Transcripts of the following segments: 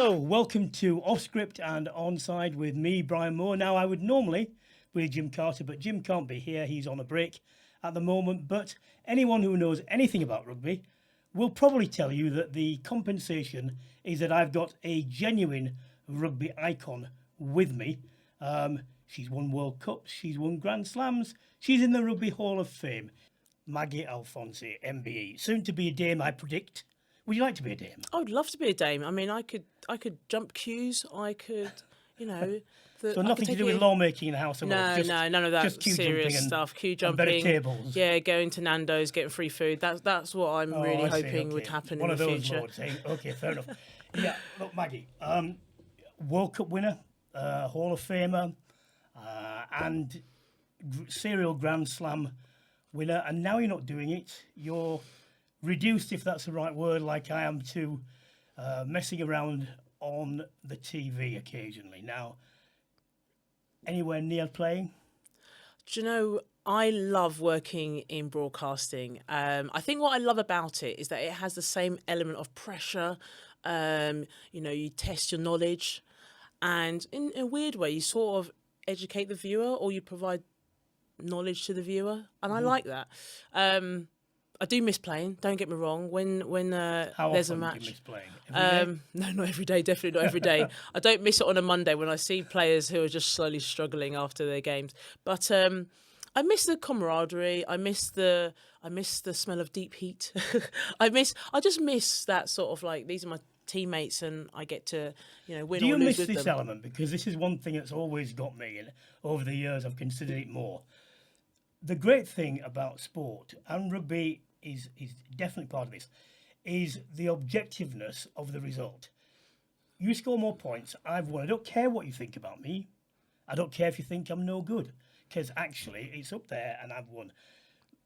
Hello, welcome to Offscript and Onside with me, Brian Moore. Now, I would normally be Jim Carter, but Jim can't be here. He's on a break at the moment. But anyone who knows anything about rugby will probably tell you that the compensation is that I've got a genuine rugby icon with me. She's won World Cups, she's won Grand Slams, she's in the Rugby Hall of Fame. Maggie Alphonsi, MBE. Soon to be a dame, I predict. Would you like to be a dame? I would love to be a dame. I mean, I could jump queues. I could, you know. So nothing to do with lawmaking in the house? No, none of that just queue serious stuff. Queue jumping, and better tables. Yeah, going to Nando's, getting free food. That's what I'm really hoping would happen in the future. Okay, fair enough. Yeah, look, Maggie, World Cup winner, Hall of Famer, and serial Grand Slam winner, and now you're not doing it. You're reduced, if that's the right word, like I am, to messing around on the TV occasionally. Now, anywhere near playing? Do you know, I love working in broadcasting. I think what I love about it is that it has the same element of pressure. You test your knowledge, and in a weird way, you sort of educate the viewer, or you provide knowledge to the viewer, and I like that. I do miss playing. Don't get me wrong. When there's a match, do you miss playing? Every day? No, not every day. Definitely not every day. I don't miss it on a Monday when I see players who are just slowly struggling after their games. But I miss the camaraderie. I miss the smell of deep heat. I just miss that sort of like, these are my teammates and I get to win or lose with them. Do you miss this element? Because this is one thing that's always got me, and over the years I've considered it more. The great thing about sport, and rugby is definitely part of this, is the objectiveness of the result. You score more points, I've won. I don't care what you think about me. I don't care if you think I'm no good, because actually it's up there and I've won.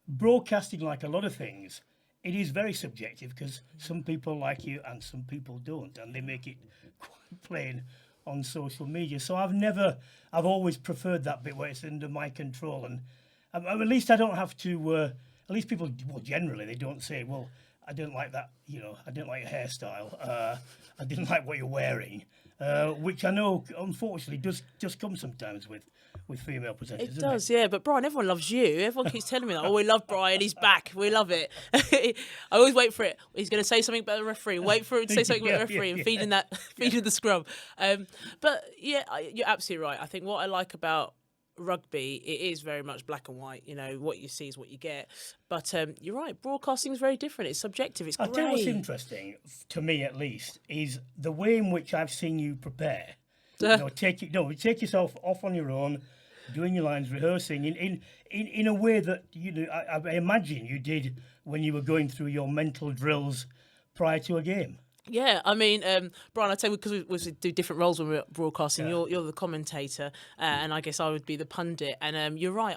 Broadcasting, like a lot of things, it is very subjective, because some people like you and some people don't, and they make it quite plain on social media. So I've always preferred that bit where it's under my control, and at least I don't have to. At least people, well, generally they don't say, "Well, I don't like that. I didn't like your hairstyle. I didn't like what you're wearing," which I know, unfortunately, does come sometimes with female presenters. It does, yeah. But Brian, everyone loves you. Everyone keeps telling me that. Oh, we love Brian. He's back. We love it. I always wait for it. He's going to say something about the referee. Wait for him to say something about the referee and feeding the scrum. But yeah, you're absolutely right. I think what I like about rugby, it is very much black and white. What you see is what you get. But you're right, broadcasting is very different. It's subjective. It's great. I'll tell you what's interesting, to me at least, is the way in which I've seen you prepare. Take yourself off on your own, doing your lines, rehearsing in a way that I imagine you did when you were going through your mental drills prior to a game. Yeah, I mean, Brian, I'd say because we do different roles when we're broadcasting. Yeah. You're the commentator, and I guess I would be the pundit. And you're right.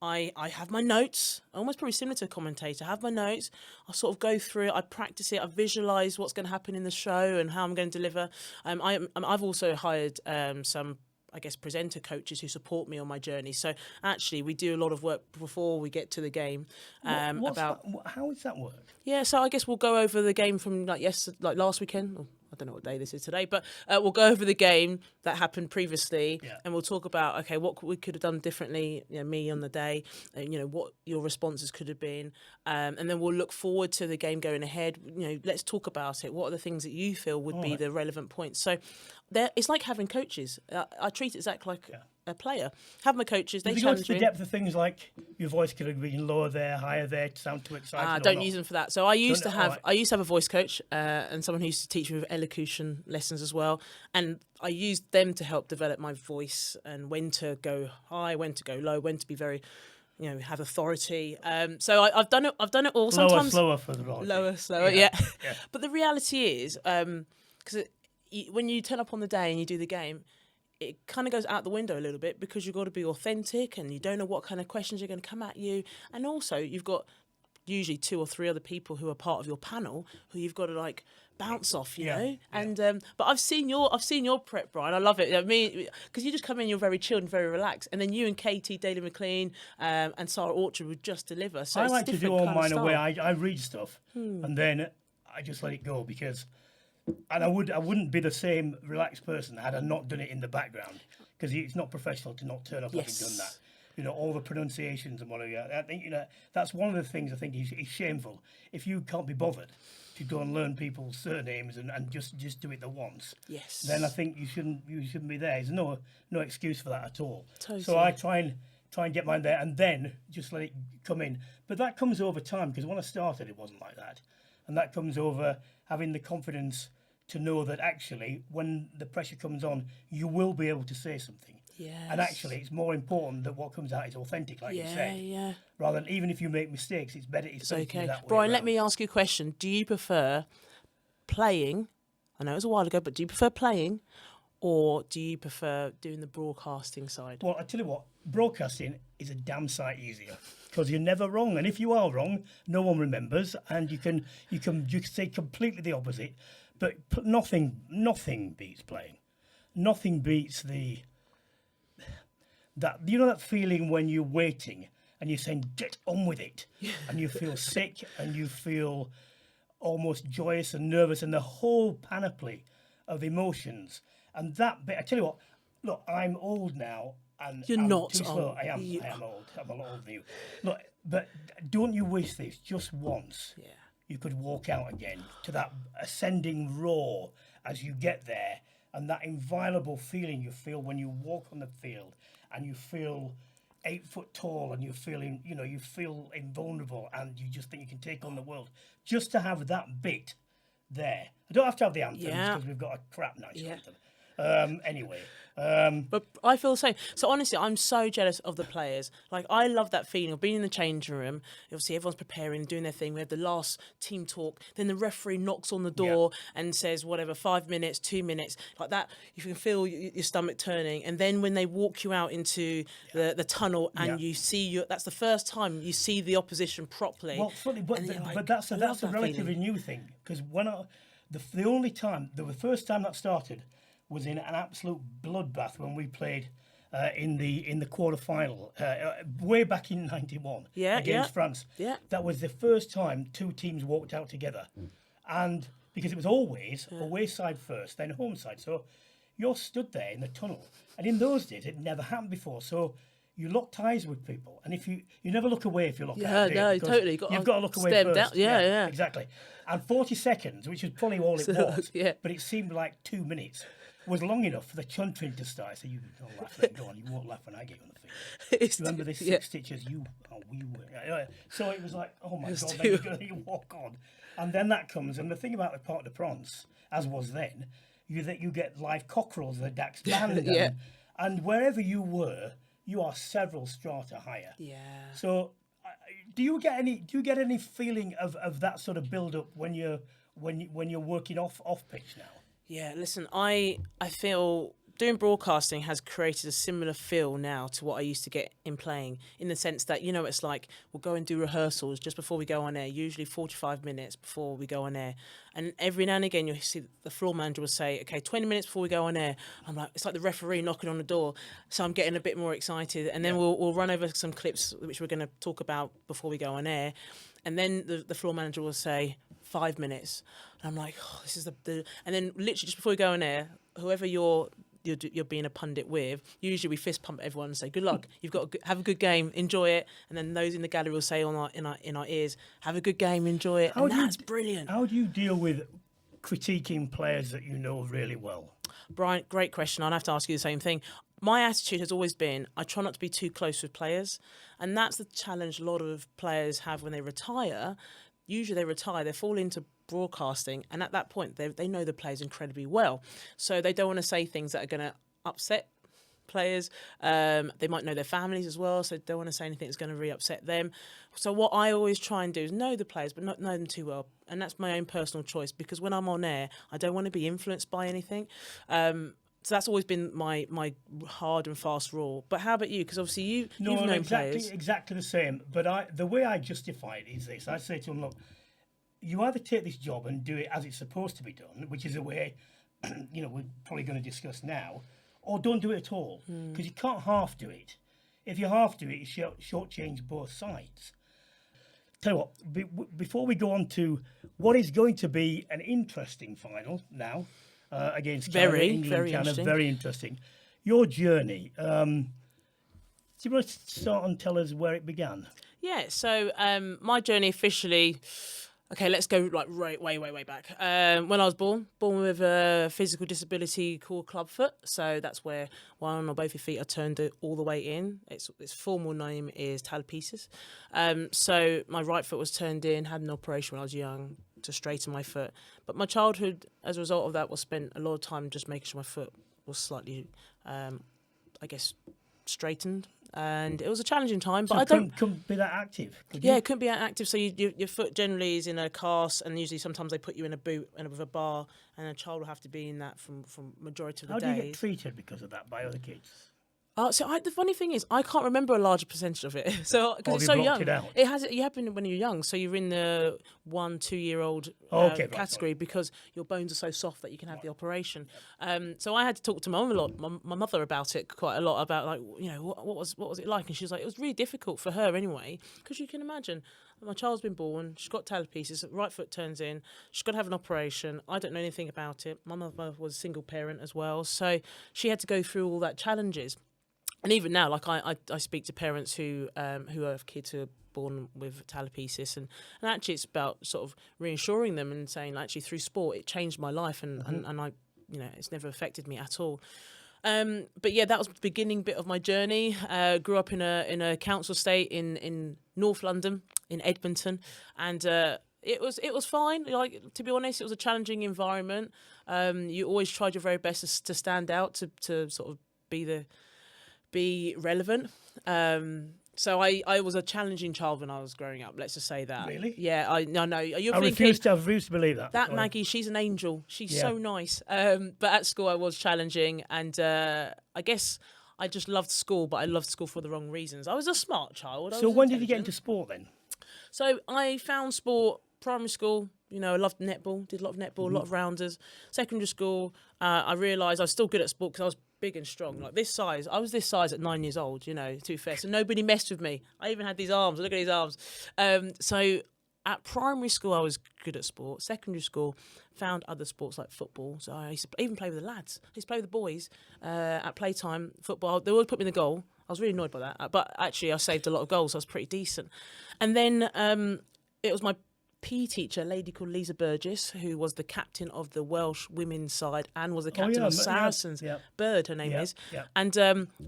I have my notes, almost probably similar to a commentator. I have my notes. I sort of go through it. I practice it. I visualise what's going to happen in the show and how I'm going to deliver. I've also hired some, I guess, presenter coaches who support me on my journey. So actually, we do a lot of work before we get to the game. How does that work? Yeah, so I guess we'll go over the game from like last weekend. Oh, I don't know what day this is today, but we'll go over the game that happened previously, and we'll talk about what we could have done differently. Me on the day, what your responses could have been, and then we'll look forward to the game going ahead. Let's talk about it. What are the things that you feel would be the relevant points? So, it's like having coaches. I treat it exactly like a player. Have my coaches. They challenge me. The depth of things like your voice could have been lower there, higher there, to sound too excited. Don't use them for that. So I used to have a voice coach and someone who used to teach me with elocution lessons as well, and I used them to help develop my voice and when to go high, when to go low, when to be very, have authority. So I've done it. I've done it all. Sometimes slower for the role. Slower. Yeah. But the reality is, because when you turn up on the day and you do the game, it kind of goes out the window a little bit, because you've got to be authentic and you don't know what kind of questions are going to come at you. And also you've got usually 2 or 3 other people who are part of your panel who you've got to bounce off, you know. And but I've seen your prep, Brian. I love it. I mean, because you just come in, you're very chilled and very relaxed, and then you and Katie, Daly McLean, and Sarah Orchard would just deliver. So I like to do all mine away. I read stuff and then I just let it go, because And I wouldn't be the same relaxed person had I not done it in the background, because it's not professional to not turn up having done that. You know, all the pronunciations and whatever. I think, you know, that's one of the things I think is shameful. If you can't be bothered to go and learn people's surnames and just do it the once, Yes. then I think you shouldn't be there. There's no excuse for that at all. Totally. So I try and get mine there and then just let it come in. But that comes over time, because when I started it wasn't like that. And that comes over having the confidence to know that actually when the pressure comes on, you will be able to say something. Yes. And actually, it's more important that what comes out is authentic, like you said. Yeah. Rather than, even if you make mistakes, it's better. It's better to do Okay. that way Brian, let around. me ask you a question. Do you prefer playing? I know it was a while ago, but do you prefer playing, or do you prefer doing the broadcasting side? Well, I tell you what, broadcasting is a damn sight easier, because you're never wrong, and if you are wrong, no one remembers, and you can say completely the opposite. But nothing beats playing. Nothing beats that feeling when you're waiting and you're saying get on with it, and you feel sick and you feel almost joyous and nervous, and the whole panoply of emotions. And that bit, I tell you what, look, I'm old now, and You're I'm not too slow. old. I am old. I'm a lot older than you. Look, but don't you wish this just once? Yeah. You could walk out again to that ascending roar as you get there, and that inviolable feeling you feel when you walk on the field and you feel 8 foot tall and you're feeling, you know, you feel invulnerable and you just think you can take on the world. Just to have that bit there. I don't have to have the anthems because we've got a crap nice anthem. Anyway. But I feel the same. So honestly, I'm so jealous of the players. Like, I love that feeling of being in the changing room. Obviously, everyone's preparing, doing their thing. We have the last team talk. Then the referee knocks on the door and says, whatever, 5 minutes, 2 minutes, like that. You can feel your stomach turning. And then when they walk you out into the tunnel and you see that's the first time you see the opposition properly. Well, funny, but that's a relatively new thing, because the first time that started was in an absolute bloodbath when we played in the quarter final way back in '91 against France. Yeah. That was the first time two teams walked out together, and because it was always away side first, then home side. So you're stood there in the tunnel, and in those days it never happened before. So you lock eyes with people, and if you never look away if you lock eyes. Yeah, no, totally. You've got to look away first. Down. Yeah, exactly. And 40 seconds, which is probably all it was, but it seemed like 2 minutes, was long enough for the chuntering to start. So you don't laugh, go on. You won't laugh when I get you on the face. Remember this 6 stitches? So it was like, oh my God, then you walk on, and then that comes. And the thing about the Parc de France, as was then, you get live cockerels, the Dax band, and wherever you were, you are several strata higher. Yeah. So, do you get any feeling of that sort of build up when you're working off pitch now? Yeah. Listen, I feel doing broadcasting has created a similar feel now to what I used to get in playing, in the sense that, you know, it's like we'll go and do rehearsals just before we go on air, usually 45 minutes before we go on air. And every now and again, you'll see the floor manager will say, okay, 20 minutes before we go on air. I'm like, it's like the referee knocking on the door. So I'm getting a bit more excited. And then we'll run over some clips, which we're going to talk about before we go on air. And then the floor manager will say, 5 minutes. And I'm like, oh, this is the... And then literally just before we go on air, whoever you're being a pundit with, usually we fist pump everyone and say, good luck, you've got have a good game, enjoy it. And then those in the gallery will say in our ears, have a good game, enjoy it. That's brilliant. How do you deal with critiquing players that you know really well? Brian, great question. I'll have to ask you the same thing. My attitude has always been, I try not to be too close with players. And that's the challenge a lot of players have when they retire. Usually they retire, they fall into broadcasting, and at that point they know the players incredibly well, so they don't want to say things that are going to upset players. They might know their families as well, so they don't want to say anything that's going to really upset them. So what I always try and do is know the players, but not know them too well, and that's my own personal choice, because when I'm on air, I don't want to be influenced by anything. So that's always been my hard and fast rule. But how about you? Because obviously you've known players. Exactly the same. But the way I justify it is this. I say to them, look, you either take this job and do it as it's supposed to be done, which is a way, we're probably going to discuss now, or don't do it at all. Because you can't half do it. If you half do it, you shortchange both sides. Tell you what, before we go on to what is going to be an interesting final now against Canada, Very, England, very Canada, interesting. very interesting. Your journey. Do you want to start and tell us where it began? Yeah, so my journey officially. Okay, let's go like way back. When I was born with a physical disability called clubfoot, so that's where one or both your feet are turned all the way in. Its formal name is talopesis. So my right foot was turned in, had an operation when I was young to straighten my foot. But my childhood, as a result of that, was spent a lot of time just making sure my foot was slightly, I guess, straightened. And it was a challenging time, but So I don't. couldn't be that active. Could Yeah, you? it couldn't be active. So your foot generally is in a cast, and usually sometimes they put you in a boot and with a bar, and a child will have to be in that from majority of the How do days. you get treated because of that by other kids? The funny thing is, I can't remember a larger percentage of it. So because Or it's have so you blocked young, it out? you happen when you're young. So you're in the 1-2 year old Okay, right, category because your bones are so soft that you can have the operation. So I had to talk to my mum a lot, my mother about it quite a lot about like what was it like, and she was like it was really difficult for her anyway because you can imagine. My child's been born, she's got talopecia, right foot turns in, she's got to have an operation. I don't know anything about it. My mother was a single parent as well, so she had to go through all that challenges. And even now, like I speak to parents who have kids who are born with talopecia, and actually it's about sort of reassuring them and saying actually through sport it changed my life and I it's never affected me at all. But yeah, that was the beginning bit of my journey. Grew up in a council estate in North London, in Edmonton, and it was fine. Like, to be honest, it was a challenging environment. You always tried your very best to stand out, to sort of be relevant. So I was a challenging child when I was growing up. Let's just say that. Really? Yeah, I know. You're I thinking refuse to believe that. that Sorry. Maggie, she's an angel. She's Yeah. so nice. But at school, I was challenging, and I guess I just loved school, but I loved school for the wrong reasons. I was a smart child. I So was when did you get intelligent. into sport then? So I found sport primary school. I loved netball, did a lot of netball, Mm-hmm. a lot of rounders. Secondary school, I realised I was still good at sport because I was big and strong. Like this size, I was this size at 9 years old, to be fair. So nobody messed with me. I even had these arms. Look at these arms. So at primary school, I was good at sport. Secondary school, found other sports like football. So I used to even play with the lads. I used to play with the boys at playtime, football. They always put me in the goal. I was really annoyed by that. But actually, I saved a lot of goals. So I was pretty decent. And then it was my PE teacher, a lady called Lisa Burgess, who was the captain of the Welsh women's side and was the captain of Saracens. yeah. Bird, her name is. Yeah. And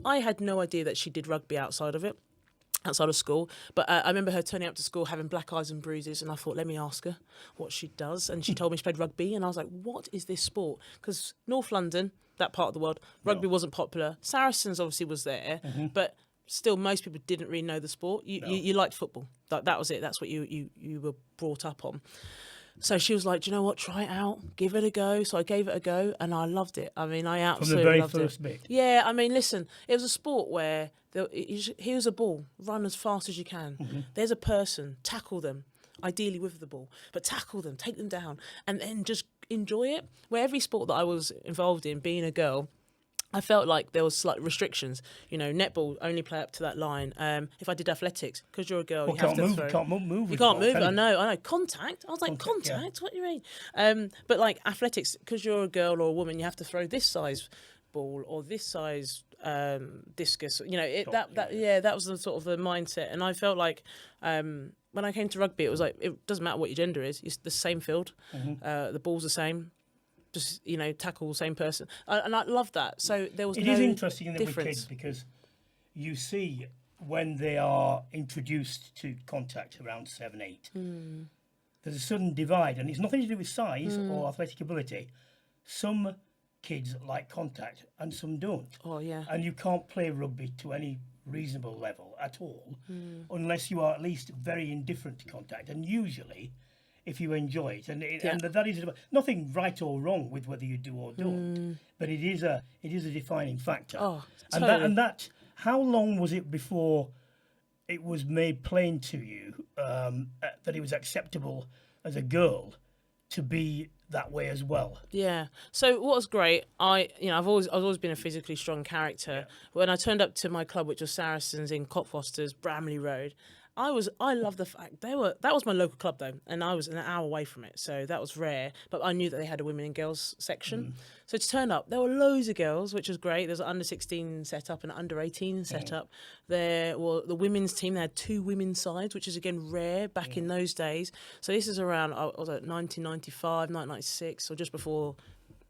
I had no idea that she did rugby outside of school. But I remember her turning up to school having black eyes and bruises, and I thought, let me ask her what she does. And she told me she played rugby, and I was like, what is this sport? Because North London, that part of the world, rugby wasn't popular. Saracens obviously was there, but still most people didn't really know the sport. You liked football. That was it. That's what you were brought up on. So she was like, do you know what, try it out, give it a go. So I gave it a go and I loved it. I mean, I absolutely loved it. From the very first bit? Yeah, I mean, listen, it was a sport where here's a ball, run as fast as you can. There's a person, tackle them, ideally with the ball, but tackle them, take them down, and then just enjoy it. Where every sport that I was involved in, being a girl, I felt like there was slight restrictions. Netball, only play up to that line. If I did athletics, because you're a girl, you have to throw. Can't move. You with can't ball, move. can I you? know. Contact. I was like, contact? What do you mean? But like athletics, because you're a girl or a woman, you have to throw this size ball or this size discus. That was the sort of the mindset. And I felt like when I came to rugby, it was like, it doesn't matter what your gender is. It's the same field. The ball's the same. Just tackle the same person, and I love that. So there was It no is interesting in the with difference. kids because you see when they are introduced to contact around 7, 8, there's a sudden divide, and it's nothing to do with size or athletic ability. Some kids like contact, and some don't. Oh yeah. And you can't play rugby to any reasonable level at all unless you are at least very indifferent to contact, and usually, if you enjoy it, and that is nothing right or wrong with whether you do or don't, but it is a defining factor. Oh, and totally. that how long was it before it was made plain to you that it was acceptable as a girl to be that way as well? Yeah. So what was great, I've always been a physically strong character. When I turned up to my club, which was Saracens in Cockfosters, Bramley Road, I love the fact that was my local club though, and I was an hour away from it, so that was rare. But I knew that they had a women and girls section, so to turn up, there were loads of girls, which was great. There's an under 16 set up and an under 18 set up. There were the women's team. They had 2 women's sides, which is again rare back in those days. So this is around 1995, 1996, or just before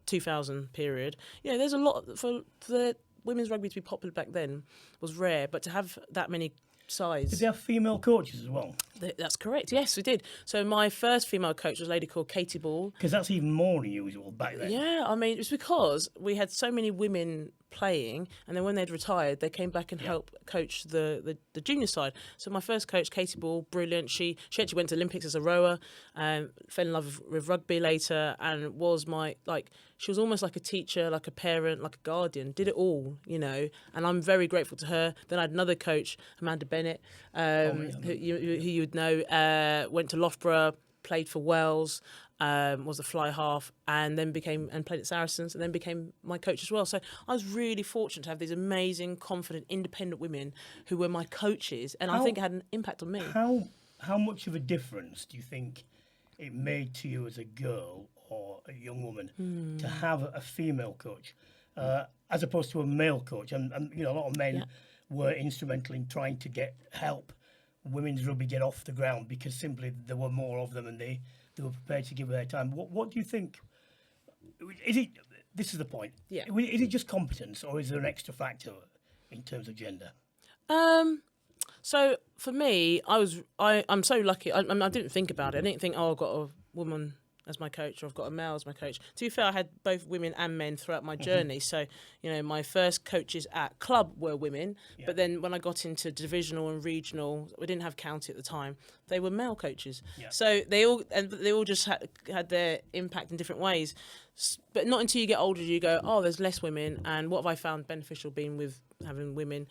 2000 period. There's a lot for the women's rugby to be popular back then was rare, but to have that many sides. Did they have female coaches as well? That's correct. Yes, we did. So my first female coach was a lady called Katie Ball. Because that's even more unusual back then. Yeah, I mean, it's because we had so many women playing, and then when they'd retired, they came back and helped coach the junior side. So my first coach, Katie Ball, brilliant. She actually went to Olympics as a rower, fell in love with rugby later, and was she was almost like a teacher, like a parent, like a guardian, did it all, and I'm very grateful to her. Then I had another coach, Amanda Bennett, who you would know, went to Loughborough, played for Wales, was a fly half, and then played at Saracens, and then became my coach as well. So I was really fortunate to have these amazing, confident, independent women who were my coaches, and I think it had an impact on me. How much of a difference do you think it made to you as a girl or a young woman to have a female coach as opposed to a male coach? And a lot of men were instrumental in trying to help women's rugby get off the ground because simply there were more of them and they were prepared to give their time. What do you think? This is the point. Yeah. Is it just competence, or is there an extra factor in terms of gender? So for me, I'm so lucky. I didn't think about it. I didn't think, I've got a woman as my coach, or I've got a male as my coach. To be fair, I had both women and men throughout my journey. So, my first coaches at club were women, but then when I got into divisional and regional, we didn't have county at the time, they were male coaches. Yeah. So they all just had their impact in different ways. But not until you get older, you go, there's less women. And what have I found beneficial being with having women?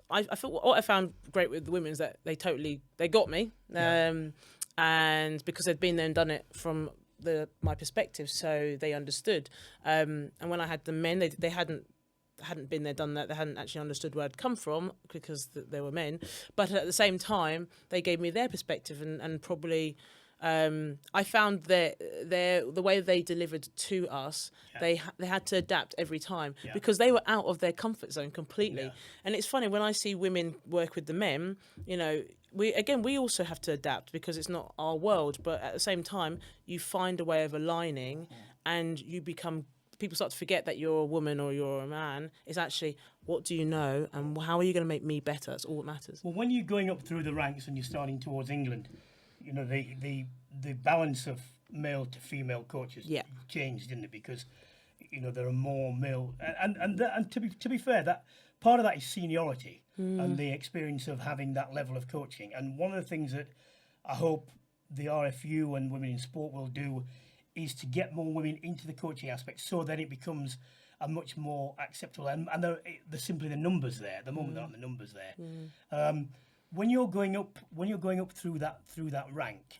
I feel what I found great with the women is that they got me. And because they'd been there and done it from my perspective, so they understood. And when I had the men, they hadn't been there, done that. They hadn't actually understood where I'd come from because they were men. But at the same time, they gave me their perspective, and probably I found the way they delivered to us, they had to adapt every time because they were out of their comfort zone completely. Yeah. And it's funny when I see women work with the men, we also have to adapt because it's not our world, but at the same time, you find a way of aligning and people start to forget that you're a woman or you're a man. It's actually, what do you know and how are you going to make me better? That's all that matters. Well, when you're going up through the ranks and you're starting towards England, the balance of male to female coaches changed, didn't it? Because, there are more male, and to be fair, that part of that is seniority and the experience of having that level of coaching. And one of the things that I hope the RFU and Women in Sport will do is to get more women into the coaching aspect so that it becomes a much more acceptable. And there's simply the numbers there. At the moment, there aren't the numbers there. When you're going up through that rank,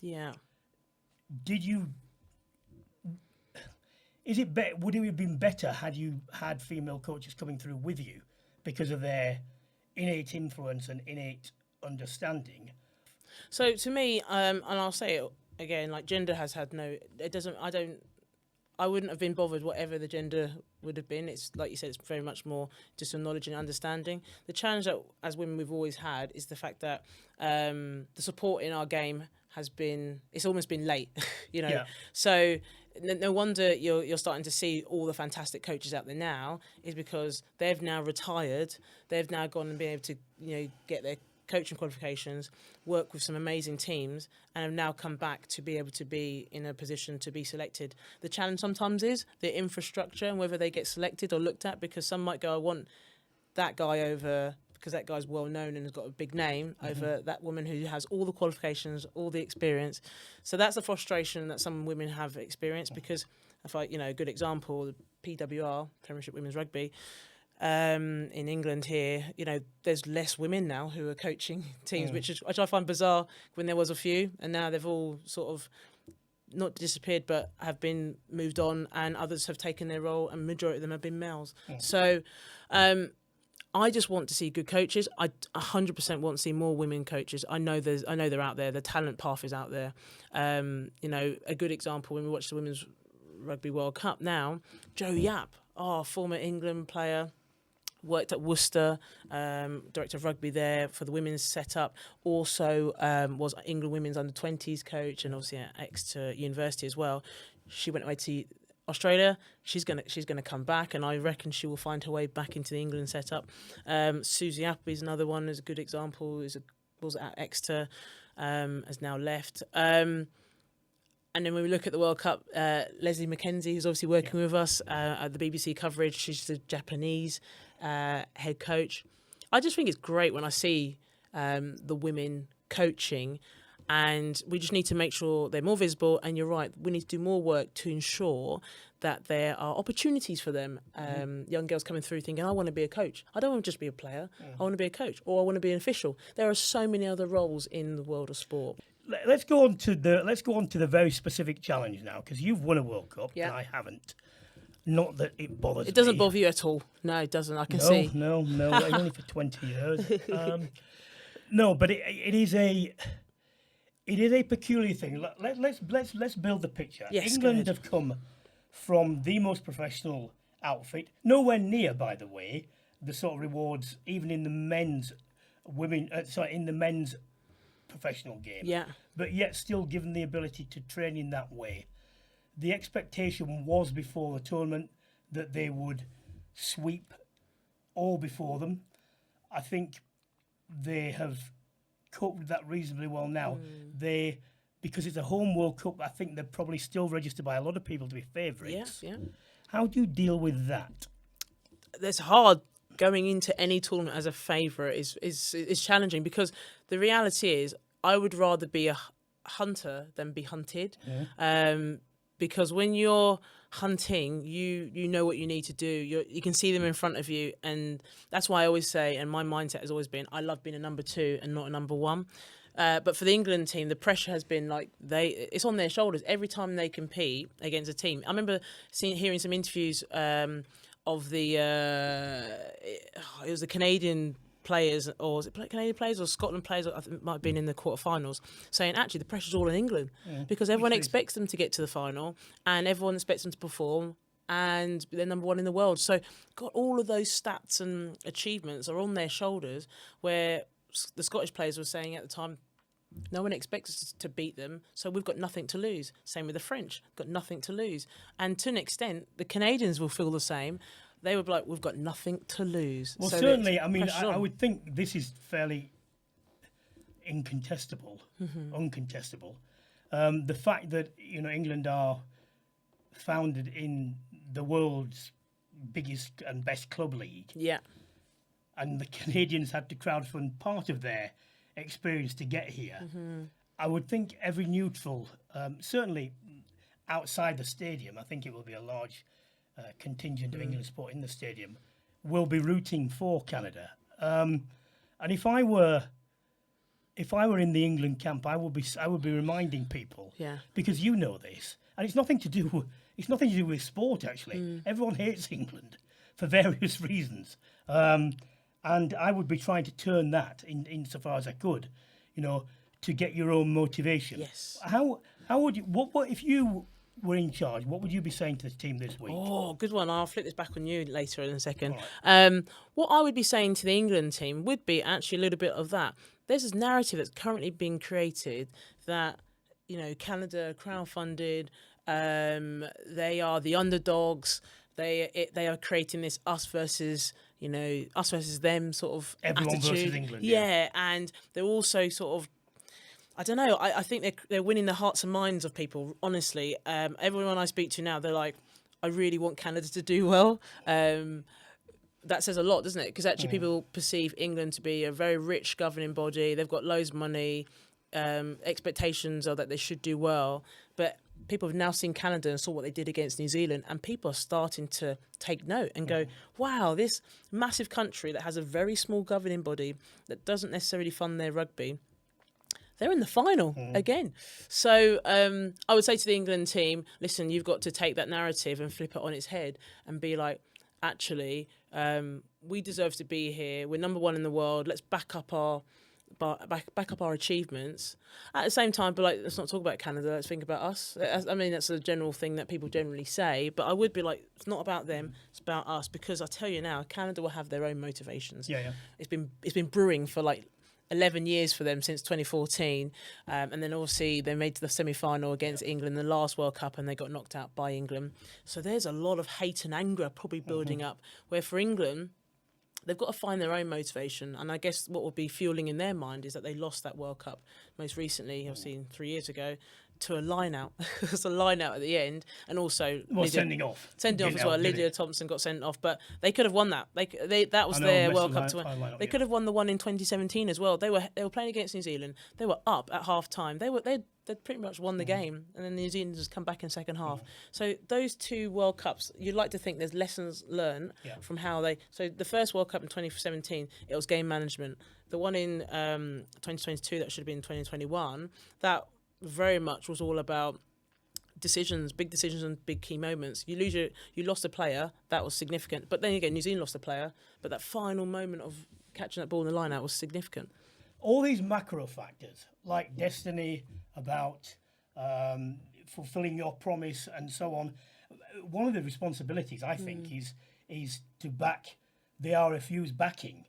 would it have been better had you had female coaches coming through with you because of their innate influence and innate understanding? So to me, and I'll say it again, like gender has had I wouldn't have been bothered whatever the gender would have been. It's like you said, it's very much more just a knowledge and understanding. The challenge that as women we've always had is the fact that the support in our game it's almost been late, So no wonder you're starting to see all the fantastic coaches out there now is because they've now retired. They've now gone and been able to, get their coaching qualifications, work with some amazing teams, and have now come back to be able to be in a position to be selected. The challenge sometimes is the infrastructure and whether they get selected or looked at, because some might go, I want that guy over because that guy's well known and has got a big name over that woman who has all the qualifications, all the experience. So that's the frustration that some women have experienced because if a good example, the PWR, Premiership Women's Rugby, in England here, there's less women now who are coaching teams, which I find bizarre when there was a few, and now they've all sort of not disappeared, but have been moved on, and others have taken their role, and majority of them have been males. So I just want to see good coaches. I 100% want to see more women coaches. I know they're out there. The talent path is out there. A good example when we watch the Women's Rugby World Cup now, Jo Yapp, former England player, worked at Worcester, director of rugby there for the women's setup. Also was England women's under-20s coach, and obviously at Exeter University as well. She went away to Australia. She's gonna come back, and I reckon she will find her way back into the England setup. Susie Appleby is another one. Is a good example. Was at Exeter, has now left. And then when we look at the World Cup, Leslie Mackenzie, who's obviously working with us at the BBC coverage, she's the Japanese head coach. I just think it's great when I see the women coaching, and we just need to make sure they're more visible. And you're right, we need to do more work to ensure that there are opportunities for them. Young girls coming through thinking, I want to be a coach. I don't want to just be a player. I want to be a coach, or I want to be an official. There are so many other roles in the world of sport. Let's go on to the very specific challenge now, because you've won a World Cup and I haven't. Not that it bothers me. It doesn't bother you at all. No, it doesn't. I can see. No. Only for 20 years. No, but it is a peculiar thing. Let's build the picture. Yes, England have come from the most professional outfit, nowhere near, by the way, the sort of rewards even in the men's professional game. Yeah. But yet still given the ability to train in that way. The expectation was before the tournament that they would sweep all before them. I think they have coped with that reasonably well now. Because it's a home World Cup, I think they're probably still registered by a lot of people to be favourites. Yeah. How do you deal with that? It's hard. Going into any tournament as a favourite is challenging, because the reality is I would rather be a hunter than be hunted. Because when you're hunting, you know what you need to do. You can see them in front of you, and that's why I always say, and my mindset has always been, I love being a number 2 and not a number 1. But for the England team, the pressure has been like it's on their shoulders every time they compete against a team. I remember hearing some interviews of the it was the Canadian players, or was it Canadian players or Scotland players? I think it might have been in the quarterfinals, saying actually the pressure's all in England because everyone expects them to get to the final and everyone expects them to perform, and they're number 1 in the world. So got all of those stats and achievements are on their shoulders, where the Scottish players were saying at the time, no one expects us to beat them, so we've got nothing to lose. Same with the French, got nothing to lose. And to an extent, the Canadians will feel the same. They would be like, we've got nothing to lose. Well, so certainly, I mean, I would think this is fairly uncontestable. The fact that, England are founded in the world's biggest and best club league. Yeah. And the Canadians had to crowdfund part of their experience to get here. I would think every neutral, certainly outside the stadium, I think it will be a large contingent of England support in the stadium, will be rooting for Canada. And if I were in the England camp, I would be reminding people, because you know this, and it's nothing to do with sport actually. Everyone hates England for various reasons. And I would be trying to turn that insofar as I could, to get your own motivation. Yes. How would you? What if you were in charge? What would you be saying to the team this week? Oh, good one. I'll flip this back on you later in a second. Right. What I would be saying to the England team would be actually a little bit of that. There's this narrative that's currently being created that Canada crowdfunded. They are the underdogs. They are creating this us versus them sort of everyone attitude. Versus England. Yeah, and they're also sort of, I don't know. I think they're winning the hearts and minds of people. Honestly, everyone I speak to now, they're like, I really want Canada to do well. That says a lot, doesn't it? Because actually, people perceive England to be a very rich governing body. They've got loads of money. Expectations are that they should do well, but people have now seen Canada and saw what they did against New Zealand, and people are starting to take note and go, wow, this massive country that has a very small governing body that doesn't necessarily fund their rugby, they're in the final again. So I would say to the England team, listen, you've got to take that narrative and flip it on its head and be like, actually, we deserve to be here. We're number one in the world. Let's back up our achievements. At the same time, but like, let's not talk about Canada. Let's think about us. I mean, that's a general thing that people generally say. But I would be like, it's not about them. It's about us. Because I tell you now, Canada will have their own motivations. Yeah. It's been brewing for like 11 years for them since 2014, and then obviously they made the semi-final against England in the last World Cup, and they got knocked out by England. So there's a lot of hate and anger probably building up, where for England, they've got to find their own motivation. And I guess what will be fueling in their mind is that they lost that World Cup most recently, I've seen 3 years ago, to a line-out. It's a line-out at the end. And also... sending off. Sending off as well. Lydia Thompson got sent off. But they could have won that. That was their World Cup to win. They could have won the one in 2017 as well. They were playing against New Zealand. They were up at half-time. They'd pretty much won the game. And then New Zealand just come back in second half. So those two World Cups, you'd like to think there's lessons learned from how they... So the first World Cup in 2017, it was game management. The one in 2022, that should have been 2021, that very much was all about big decisions and big key moments. You lost a player, that was significant. But then again, New Zealand lost a player, but that final moment of catching that ball in the line out was significant. All these macro factors, like destiny, about fulfilling your promise and so on. One of the responsibilities, I think, is to back the RFU's backing.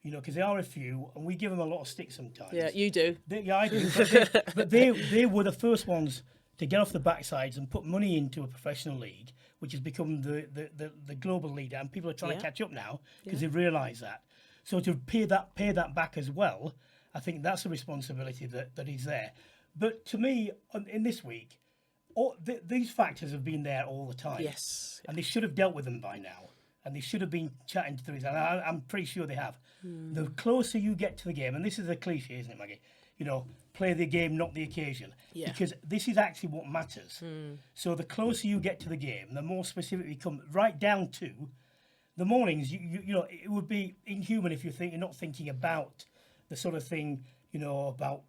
Because the RFU, and we give them a lot of stick sometimes. Yeah, you do. I do. But they were the first ones to get off the backsides and put money into a professional league, which has become the global leader, and people are trying to catch up now because they realise that. So to pay that back as well, I think that's a responsibility that is there. But to me, in this week, these factors have been there all the time. Yes. And they should have dealt with them by now. And they should have been chatting through it. And I'm pretty sure they have. The closer you get to the game, and this is a cliche, isn't it, Maggie? Play the game, not the occasion. Yeah. Because this is actually what matters. So the closer you get to the game, the more specific you come, right down to the mornings. It would be inhuman if you're not thinking about the sort of thing, about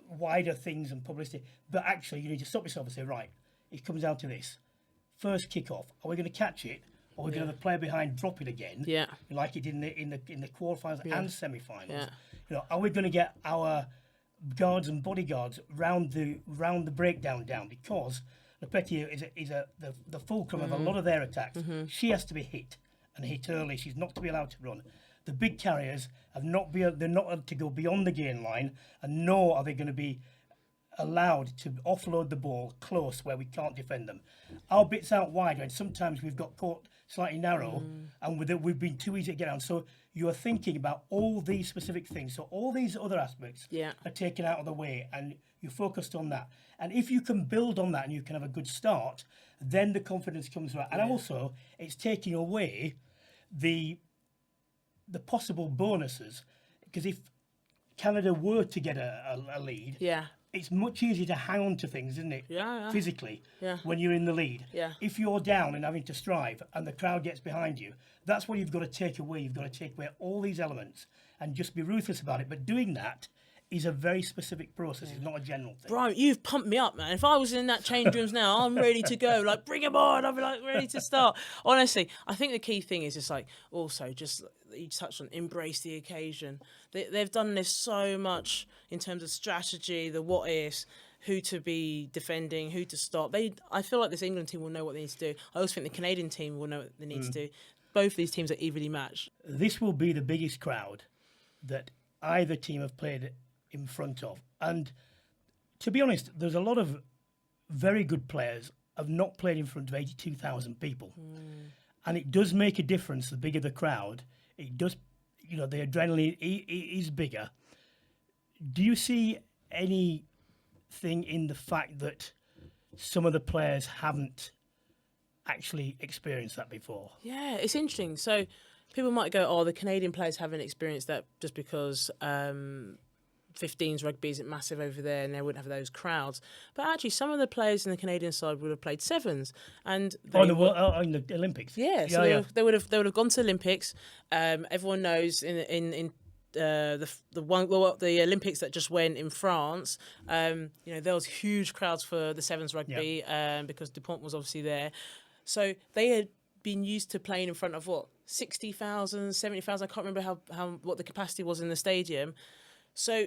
wider things and publicity. But actually, you need to stop yourself and say, right, it comes down to this. First kick-off, are we going to catch it? Or we're going to have a player behind drop it again, like it did in the quarterfinals and semi-finals. Yeah. Are we going to get our guards and bodyguards round the breakdown down? Because Lepetier is the fulcrum of a lot of their attacks. She has to be hit and hit early. She's not to be allowed to run. The big carriers they're not to go beyond the gain line, and nor are they going to be allowed to offload the ball close where we can't defend them. Our bits out wide, and sometimes we've got caught slightly narrow, and we've been too easy to get down. So you are thinking about all these specific things. So all these other aspects are taken out of the way, and you're focused on that. And if you can build on that and you can have a good start, then the confidence comes right. And also, it's taking away the possible bonuses, because if Canada were to get a lead, it's much easier to hang on to things, isn't it? Physically, when you're in the lead. If you're down and having to strive and the crowd gets behind you, that's what you've got to take away. You've got to take away all these elements and just be ruthless about it. But doing that is a very specific process. It's not a general thing. Brian, you've pumped me up, man. If I was in that change rooms now, I'm ready to go. Like, bring them on. I'll be like ready to start. Honestly, I think the key thing is just like, also just, you touched on, embrace the occasion. They've done this so much in terms of strategy, the what ifs, who to be defending, who to stop. I feel like this England team will know what they need to do. I also think the Canadian team will know what they need to do. Both of these teams are evenly matched. This will be the biggest crowd that either team have played in front of. And to be honest, there's a lot of very good players have not played in front of 82,000 people. And it does make a difference, the bigger the crowd. It does, the adrenaline is bigger. Do you see anything in the fact that some of the players haven't actually experienced that before? Yeah, it's interesting. So people might go, the Canadian players haven't experienced that just because 15s rugby isn't massive over there and they wouldn't have those crowds. But actually, some of the players in the Canadian side would have played sevens. And in the Olympics? Yeah, so they would have gone to Olympics. Everyone knows in the Olympics that just went in France, there was huge crowds for the sevens rugby because Dupont was obviously there. So they had been used to playing in front of what 60,000, 70,000. I can't remember how what the capacity was in the stadium. So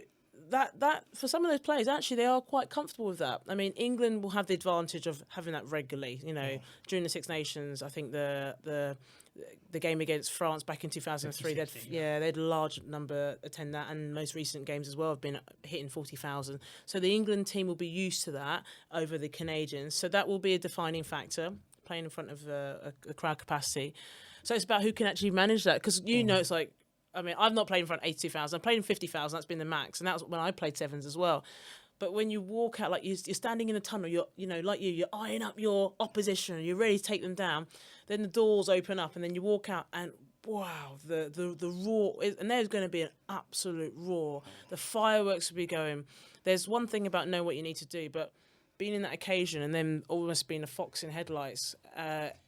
that for some of those players, actually, they are quite comfortable with that. I mean, England will have the advantage of having that regularly. You know, during the Six Nations, I think the game against France back in 2003, they had a large number attend that, and most recent games as well have been hitting 40,000. So the England team will be used to that over the Canadians. So that will be a defining factor, playing in front of a crowd capacity. So it's about who can actually manage that, because it's like, I mean, I've not played in front of 82,000. I've played in 50,000. That's been the max, and that was when I played sevens as well. But when you walk out, like you're standing in a tunnel, you're eyeing up your opposition, you're ready to take them down. Then the doors open up, and then you walk out, and wow, the roar, and there's going to be an absolute roar. The fireworks will be going. There's one thing about knowing what you need to do, but being in that occasion and then almost being a fox in headlights,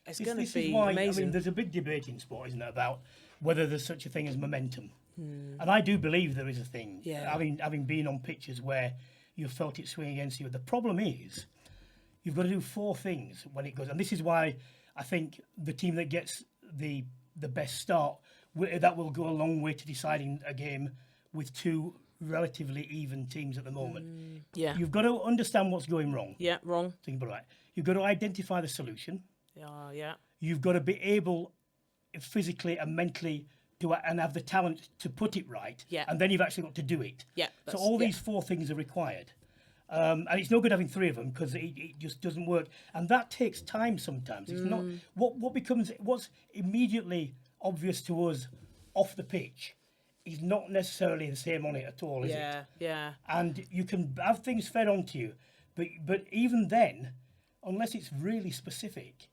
it's going to be amazing. I mean, there's a big debate in sport, isn't there, about whether there's such a thing as momentum. And I do believe there is a thing. Yeah. Having been on pitches where you felt it swing against you. The problem is you've got to do 4 things when it goes. And this is why I think the team that gets the best start, that will go a long way to deciding a game with 2 relatively even teams at the moment. Yeah. You've got to understand what's going wrong. Yeah, wrong. Think about it. You've got to identify the solution. Yeah. You've got to be able physically and mentally and have the talent to put it right. Yeah. And then you've actually got to do it. Yeah. So all these 4 things are required. And it's no good having 3 of them because it just doesn't work. And that takes time sometimes. It's not what's immediately obvious to us off the pitch is not necessarily the same on it at all, is it? Yeah. And you can have things fed onto you, but even then, unless it's really specific,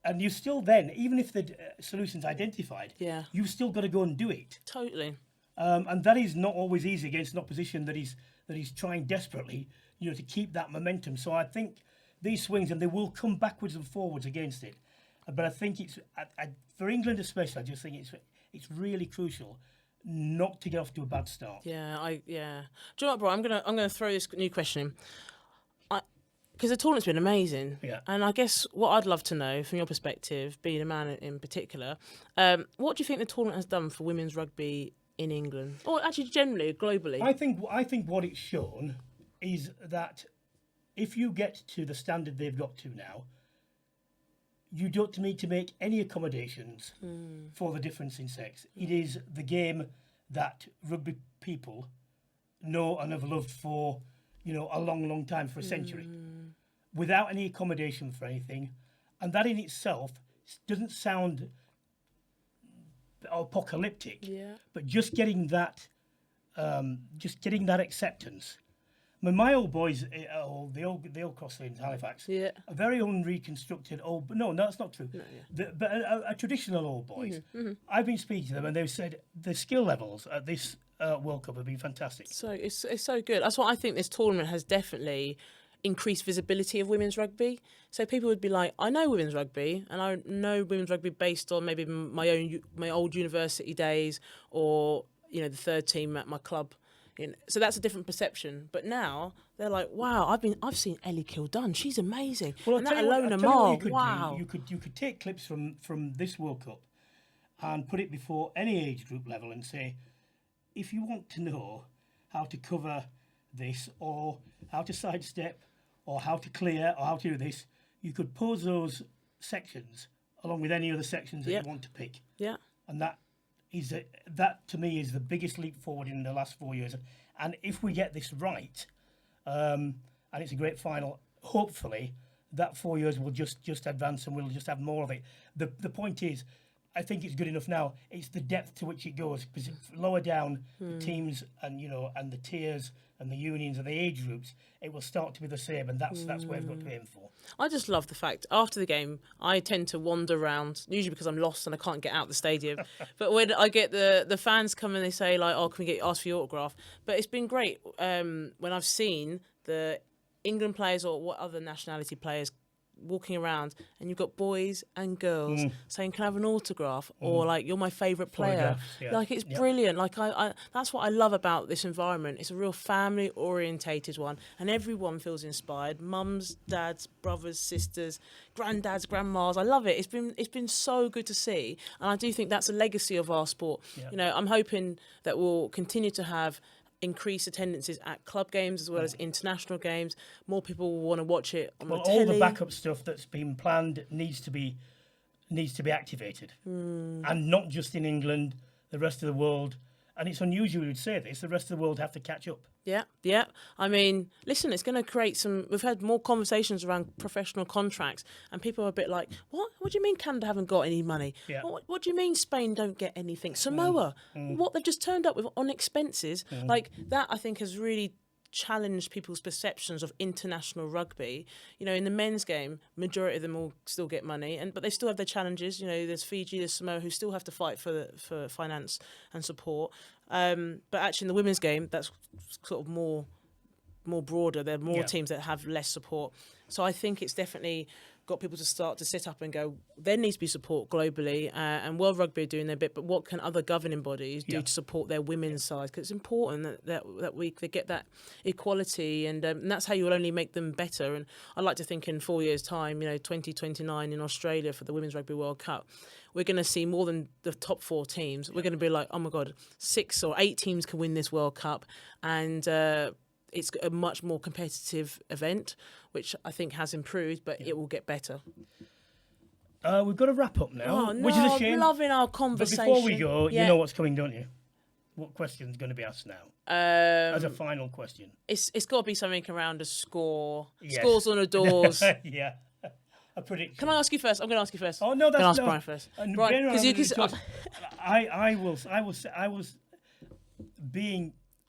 and you still then, even if the solution's identified, you've still got to go and do it. Totally. And that is not always easy against an opposition that is trying desperately, to keep that momentum. So I think these swings, and they will come backwards and forwards against it. But I think it's for England especially. I just think it's really crucial not to get off to a bad start. Yeah. Do you know what, bro? I'm gonna throw this new question in. Because the tournament's been amazing. Yeah. And I guess what I'd love to know, from your perspective, being a man in particular, what do you think the tournament has done for women's rugby in England? Or actually generally, globally? I think what it's shown is that if you get to the standard they've got to now, you don't need to make any accommodations for the difference in sex. It is the game that rugby people know and have loved for, a long, long time, for a century, without any accommodation for anything. And that in itself doesn't sound apocalyptic, but just getting that acceptance. I mean, my old boys, the old Crossley in Halifax, a very unreconstructed no, that's not true. No, but a traditional old boys. I've been speaking to them, and they've said the skill levels at this World Cup have been fantastic. So it's so good. That's what I think. This tournament has definitely increased visibility of women's rugby. So people would be like, I know women's rugby, and I know women's rugby based on maybe my old university days, or the third team at my club. So that's a different perception. But now they're like, wow, I've seen Ellie Kildunn. She's amazing. Well, and that Alona Mar, wow. You could take clips from this World Cup and put it before any age group level and say, if you want to know how to cover this, or how to sidestep, or how to clear, or how to do this, you could pose those sections along with any other sections that you want to pick. Yeah. And that to me is the biggest leap forward in the last 4 years. And if we get this right, and it's a great final, hopefully that 4 years will just advance, and we'll just have more of it. The point is, I think it's good enough now. It's the depth to which it goes, because lower down the teams and and the tiers and the unions and the age groups, it will start to be the same, and that's where we've got to aim for. I just love the fact, after the game, I tend to wander around, usually because I'm lost and I can't get out the stadium. But when I get the fans come and they say, like, oh, can we ask for your autograph? But it's been great when I've seen the England players or what other nationality players walking around and you've got boys and girls saying, can I have an autograph? Or like, you're my favourite player. Like, it's brilliant. Like, I that's what I love about this environment. It's a real family orientated one, and everyone feels inspired. Mums, dads, brothers, sisters, granddads, grandmas. I love it. It's been so good to see, and I do think that's a legacy of our sport. You know, I'm hoping that we'll continue to have increased attendances at club games as well as international games. More people will want to watch it on the telly. All the backup stuff that's been planned needs to be activated, and not just in England, the rest of the world. And it's unusual we'd say this, the rest of the world have to catch up. Yeah. I mean, listen, it's going to create some... We've had more conversations around professional contracts, and people are a bit like, what? What do you mean Canada haven't got any money? What do you mean Spain don't get anything? Samoa, what they've just turned up with on expenses. Like, that, I think, has really challenged people's perceptions of international rugby. You know, in the men's game, majority of them all still get money, but they still have their challenges. You know, there's Fiji, there's Samoa, who still have to fight for finance and support. But actually, in the women's game, that's sort of more broader. There are more teams that have less support. So I think it's definitely got people to start to sit up and go, there needs to be support globally, and World Rugby are doing their bit, but what can other governing bodies do to support their women's side? Because it's important that they get that equality, and that's how you will only make them better. And I'd like to think in 4 years' time, you know, 2029 in Australia for the Women's Rugby World Cup, we're going to see more than the top 4 teams. We're going to be like, oh my God, 6 or 8 teams can win this World Cup, and it's a much more competitive event, which I think has improved, but it will get better. We've got to wrap up now, which is a shame. I'm loving our conversation. But before we go, you know what's coming, don't you? What question's going to be asked now? As a final question. It's got to be something around a score. Scores on the doors. A prediction. Can I ask you first? I'm going to ask you first. Oh no, that's Can I ask Brian first? Brian, because you can. I was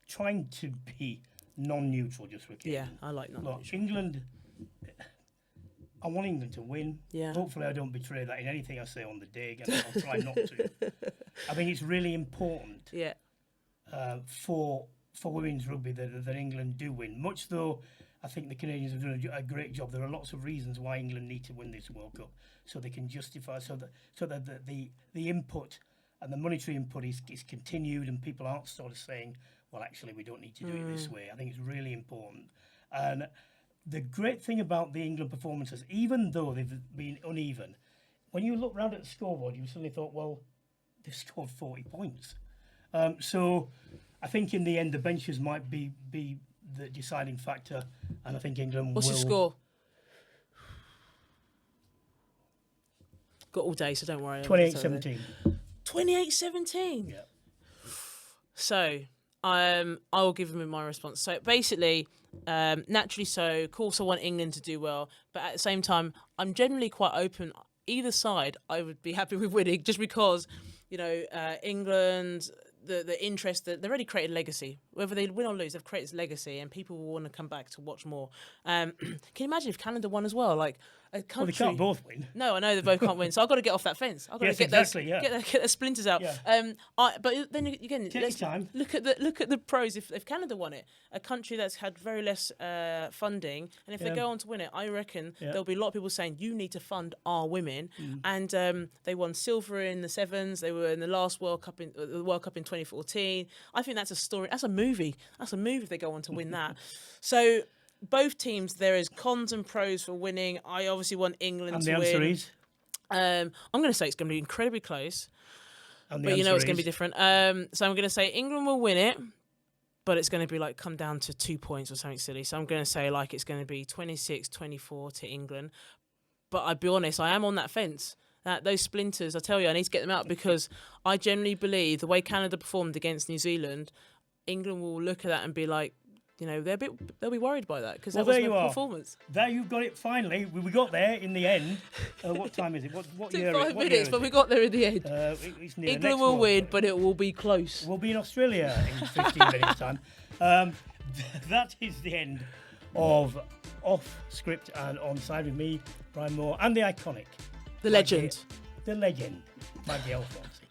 trying to be non-neutral just for a Yeah, I like non-neutral. Look, England. I want England to win. Yeah. Hopefully, I don't betray that in anything I say on the day, and I'll try not to. I think it's really important. Yeah. For women's rugby that England do win. Much though I think the Canadians have done a great job. There are lots of reasons why England need to win this World Cup, so they can justify, so that the input and the monetary input is continued, and people aren't sort of saying, well, actually, we don't need to do it this way. I think it's really important. And the great thing about the England performances, even though they've been uneven, when you look round at the scoreboard, you suddenly thought, well, they've scored 40 points. So I think in the end, the benches might be the deciding factor, and I think England What's will... the score? Got all day, so don't worry. 28-17. 28-17? Yeah. So, I will give them my response. So, basically, naturally so, of course I want England to do well, but at the same time, I'm generally quite open. Either side, I would be happy with winning, just because, you know, England... The interest that they've already created a legacy. Whether they win or lose, they've created this legacy, and people will want to come back to watch more. Can you imagine if Canada won as well? Like a country. Well, they can't both win. No, I know they both can't win. So I've got to get off that fence. I've got to get get the splinters out. Yeah. But then again, let's look at the pros. If Canada won it, a country that's had very less funding, and if they go on to win it, I reckon there'll be a lot of people saying you need to fund our women. And they won silver in the sevens. They were in the last World Cup in 2014. I think that's a story. That's a movie. That's a movie if they go on to win that. So both teams, there is cons and pros for winning. I obviously want England to win. And the answer is? I'm going to say it's going to be incredibly close. But you know it's going to be different. So I'm going to say England will win it, but it's going to be like come down to 2 points or something silly. So I'm going to say like it's going to be 26-24 to England. But I'll be honest, I am on that fence. Those splinters, I tell you, I need to get them out, because I generally believe the way Canada performed against New Zealand, England will look at that and be like, you know, they'll be worried by that, because that was their performance. There you've got it finally. We got there in the end. What time is it? What year? 5 minutes, but we got there in the end. It's near. England will win, but it will be close. We'll be in Australia in 15 minutes' time. That is the end of Offscript and Onside with me, Brian Moore, and the iconic... The legend. Maggie Alphonsi.